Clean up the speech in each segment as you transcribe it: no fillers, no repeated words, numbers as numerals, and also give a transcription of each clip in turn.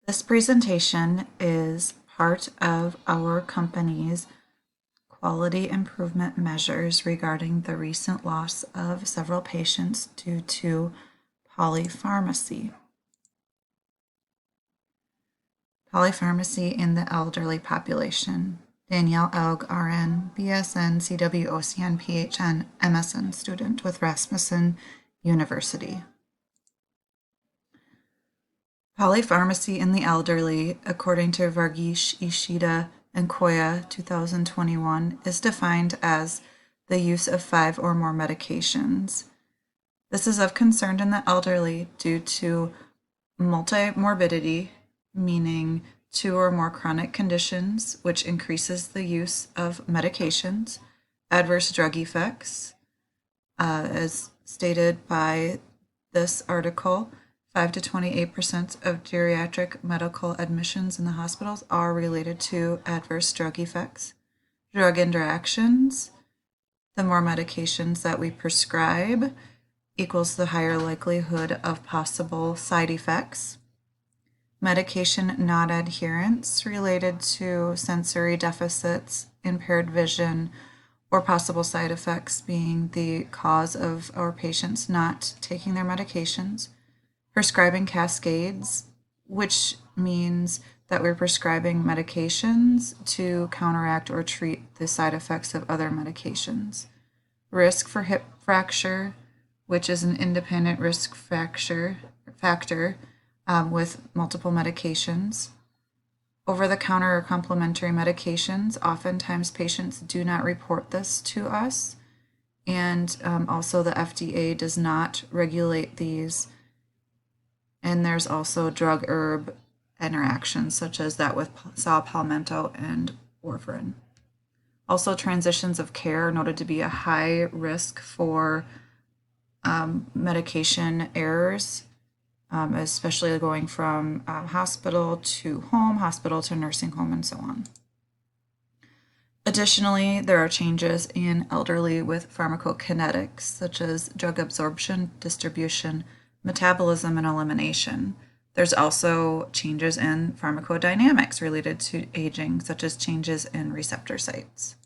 This presentation is part of our company's quality improvement measures regarding the recent loss of several patients due to polypharmacy. Polypharmacy in the elderly population. Danielle Elg, RN, BSN, CW, OCN, PHN, MSN student with Rasmussen University. Polypharmacy in the elderly, according to Varghese, Ishida, and Koya 2021, is defined as the use of 5 or more medications. This is of concern in the elderly due to multimorbidity, meaning 2 or more chronic conditions, which increases the use of medications, adverse drug effects, as stated by this article, 5 to 28% of geriatric medical admissions in the hospitals are related to adverse drug effects. Drug interactions, the more medications that we prescribe equals the higher likelihood of possible side effects. Medication non-adherence related to sensory deficits, impaired vision, or possible side effects being the cause of our patients not taking their medications. Prescribing cascades, which means that we're prescribing medications to counteract or treat the side effects of other medications. Risk for hip fracture, which is an independent risk factor with multiple medications. Over-the-counter or complementary medications, oftentimes patients do not report this to us, and also the FDA does not regulate these. And there's also drug-herb interactions, such as that with saw palmetto and warfarin. Also, transitions of care are noted to be a high risk for medication errors, especially going from hospital to home, hospital to nursing home, and so on. Additionally, there are changes in elderly with pharmacokinetics, such as drug absorption, distribution, metabolism, and elimination. There's also changes in pharmacodynamics related to aging, such as changes in receptor sites.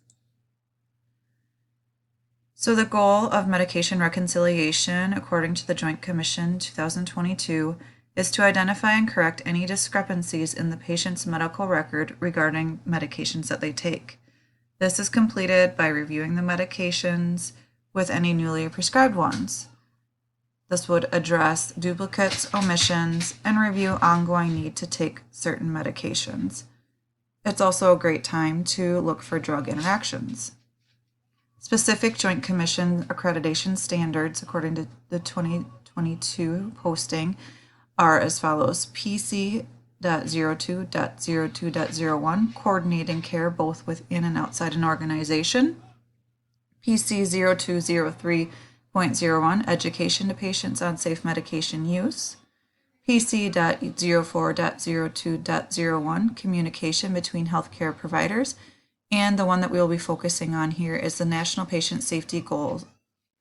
So the goal of medication reconciliation, according to the Joint Commission 2022, is to identify and correct any discrepancies in the patient's medical record regarding medications that they take. This is completed by reviewing the medications with any newly prescribed ones. This would address duplicates, omissions, and review ongoing need to take certain medications. It's also a great time to look for drug interactions. Specific Joint Commission accreditation standards, according to the 2022 posting, are as follows: PC.02.02.01, coordinating care both within and outside an organization. PC 0203.01, education to patients on safe medication use. PC.04.02.01, communication between healthcare providers. And the one that we will be focusing on here is the National Patient Safety Goal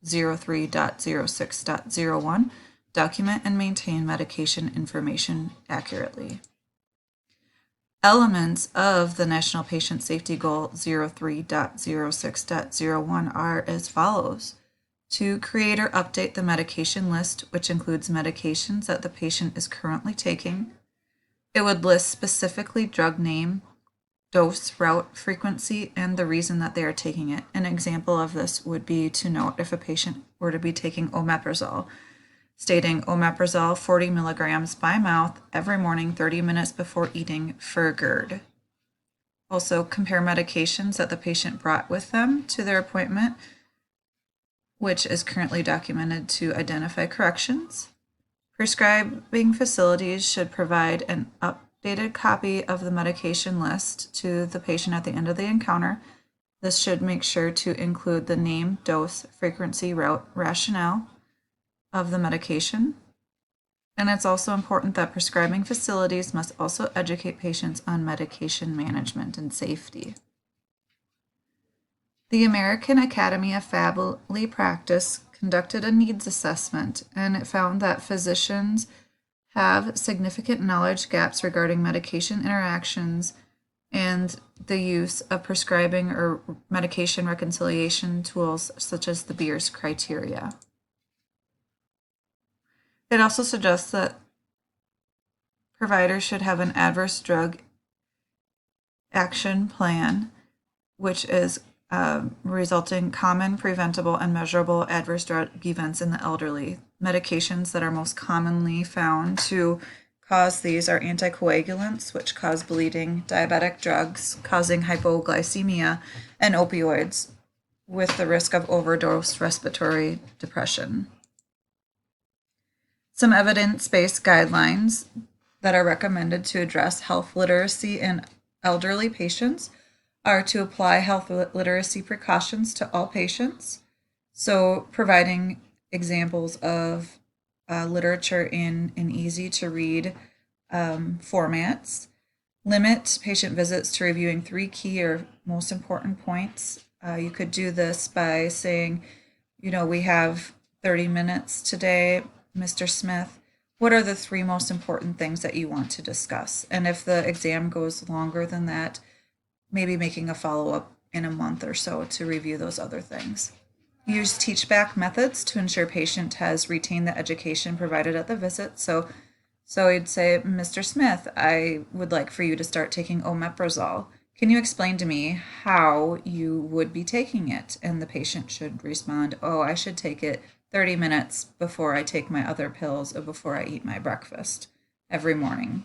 03.06.01, document and maintain medication information accurately. Elements of the National Patient Safety Goal 03.06.01 are as follows: to create or update the medication list, which includes medications that the patient is currently taking. It would list specifically drug name, dose, route, frequency, and the reason that they are taking it. An example of this would be to note if a patient were to be taking omeprazole, stating omeprazole 40 milligrams by mouth every morning 30 minutes before eating for GERD. Also, compare medications that the patient brought with them to their appointment, which is currently documented to identify corrections. Prescribing facilities should provide an updated copy of the medication list to the patient at the end of the encounter. This should make sure to include the name, dose, frequency, route, rationale of the medication. And it's also important that prescribing facilities must also educate patients on medication management and safety. The American Academy of Family Practice conducted a needs assessment, and it found that physicians have significant knowledge gaps regarding medication interactions and the use of prescribing or medication reconciliation tools such as the Beers criteria. It also suggests that providers should have an adverse drug action plan, which is resulting common, preventable, and measurable adverse drug events in the elderly. Medications that are most commonly found to cause these are anticoagulants, which cause bleeding, diabetic drugs causing hypoglycemia, and opioids, with the risk of overdose respiratory depression. Some evidence-based guidelines that are recommended to address health literacy in elderly patients are to apply health literacy precautions to all patients. So providing examples of literature in easy to read formats. Limit patient visits to reviewing 3 key or most important points. You could do this by saying, we have 30 minutes today, Mr. Smith. What are the 3 most important things that you want to discuss? And if the exam goes longer than that, maybe making a follow-up in a month or so to review those other things. Use teach-back methods to ensure patient has retained the education provided at the visit. So you'd say, Mr. Smith, I would like for you to start taking omeprazole. Can you explain to me how you would be taking it? And the patient should respond, I should take it 30 minutes before I take my other pills or before I eat my breakfast every morning.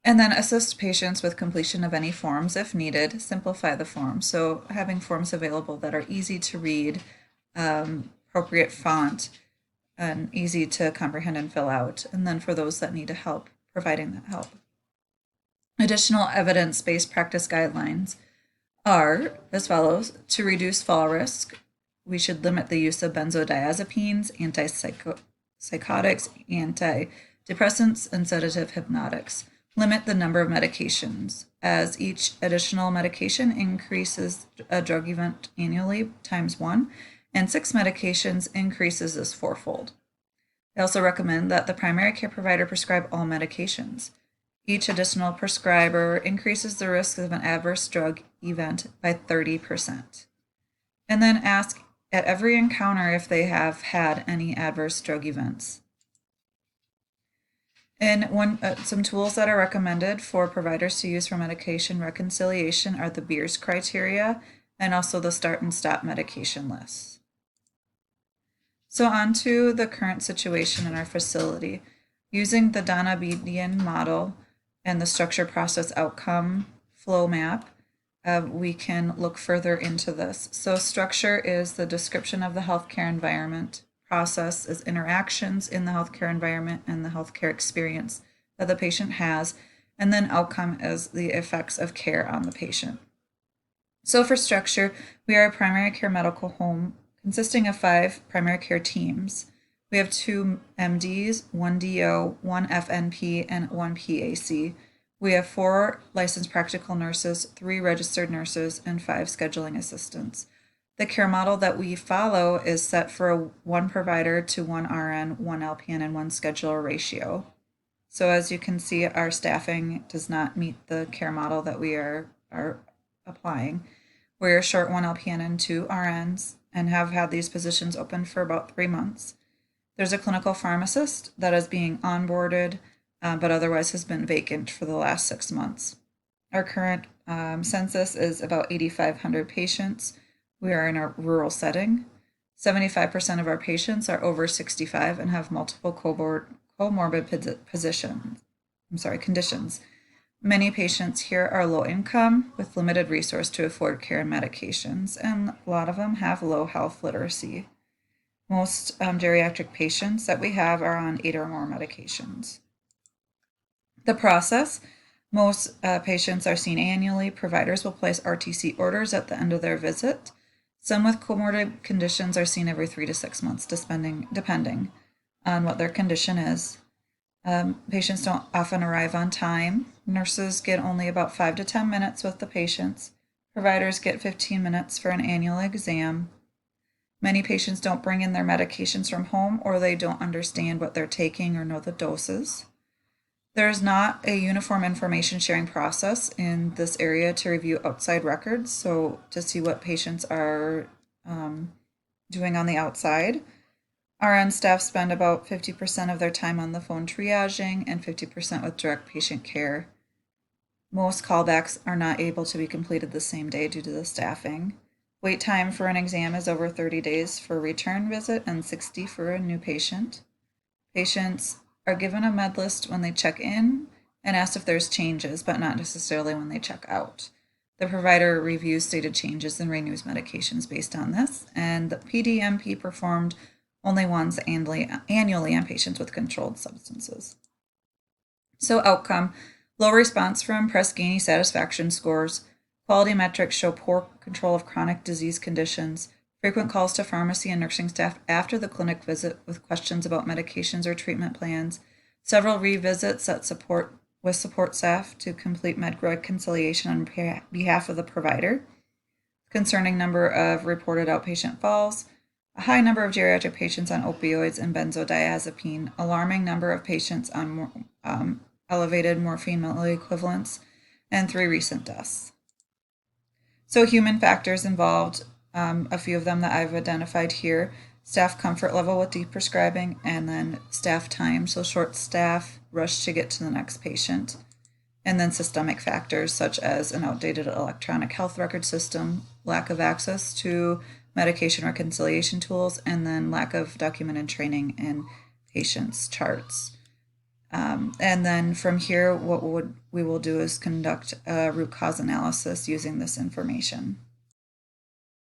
And then assist patients with completion of any forms if needed. Simplify the forms. So having forms available that are easy to read, appropriate font, and easy to comprehend and fill out. And then for those that need help, providing that help. Additional evidence-based practice guidelines are as follows. To reduce fall risk, we should limit the use of benzodiazepines, antipsychotics, antidepressants, and sedative hypnotics. Limit the number of medications, as each additional medication increases a drug event annually times 1, and 6 medications increases this 4-fold. They also recommend that the primary care provider prescribe all medications. Each additional prescriber increases the risk of an adverse drug event by 30%. And then ask at every encounter if they have had any adverse drug events. And some tools that are recommended for providers to use for medication reconciliation are the Beers criteria and also the start and stop medication lists. So on to the current situation in our facility. Using the Donna-Bedian model and the structure process outcome flow map, we can look further into this. So structure is the description of the healthcare environment. Process is interactions in the healthcare environment and the healthcare experience that the patient has, and then outcome is the effects of care on the patient. So for structure, we are a primary care medical home consisting of 5 primary care teams. We have 2 MDs, 1 DO, 1 FNP, and 1 PAC. We have 4 licensed practical nurses, 3 registered nurses, and 5 scheduling assistants. The care model that we follow is set for a 1 provider to 1 RN, 1 LPN, and 1 scheduler ratio. So as you can see, our staffing does not meet the care model that we are applying. We're short 1 LPN and 2 RNs and have had these positions open for about 3 months. There's a clinical pharmacist that is being onboarded, but otherwise has been vacant for the last 6 months. Our current census is about 8,500 patients. We are in a rural setting. 75% of our patients are over 65 and have multiple comorbid conditions. Many patients here are low income with limited resource to afford care and medications, and a lot of them have low health literacy. Most geriatric patients that we have are on 8 or more medications. The process, most patients are seen annually. Providers will place RTC orders at the end of their visit. Some with comorbid conditions are seen every 3 to 6 months, depending on what their condition is. Patients don't often arrive on time. Nurses get only about 5 to 10 minutes with the patients. Providers get 15 minutes for an annual exam. Many patients don't bring in their medications from home, or they don't understand what they're taking or know the doses. There's not a uniform information sharing process in this area to review outside records, so to see what patients are doing on the outside. RN staff spend about 50% of their time on the phone triaging and 50% with direct patient care. Most callbacks are not able to be completed the same day due to the staffing. Wait time for an exam is over 30 days for a return visit and 60 for a new patient. Patients are given a med list when they check in and asked if there's changes, but not necessarily when they check out. The provider reviews stated changes and renews medications based on this, and the PDMP performed only once annually on patients with controlled substances. So outcome, low response from Press Ganey satisfaction scores, quality metrics show poor control of chronic disease conditions, frequent calls to pharmacy and nursing staff after the clinic visit with questions about medications or treatment plans, several revisits at support staff to complete med reconciliation on behalf of the provider, concerning number of reported outpatient falls, a high number of geriatric patients on opioids and benzodiazepine, alarming number of patients on elevated morphine milliequivalents, and 3 recent deaths. So human factors involved, a few of them that I've identified here: staff comfort level with deprescribing, and then staff time, so short staff, rush to get to the next patient. And then systemic factors such as an outdated electronic health record system, lack of access to medication reconciliation tools, and then lack of documented training in patients' charts. And then from here, what we will do is conduct a root cause analysis using this information.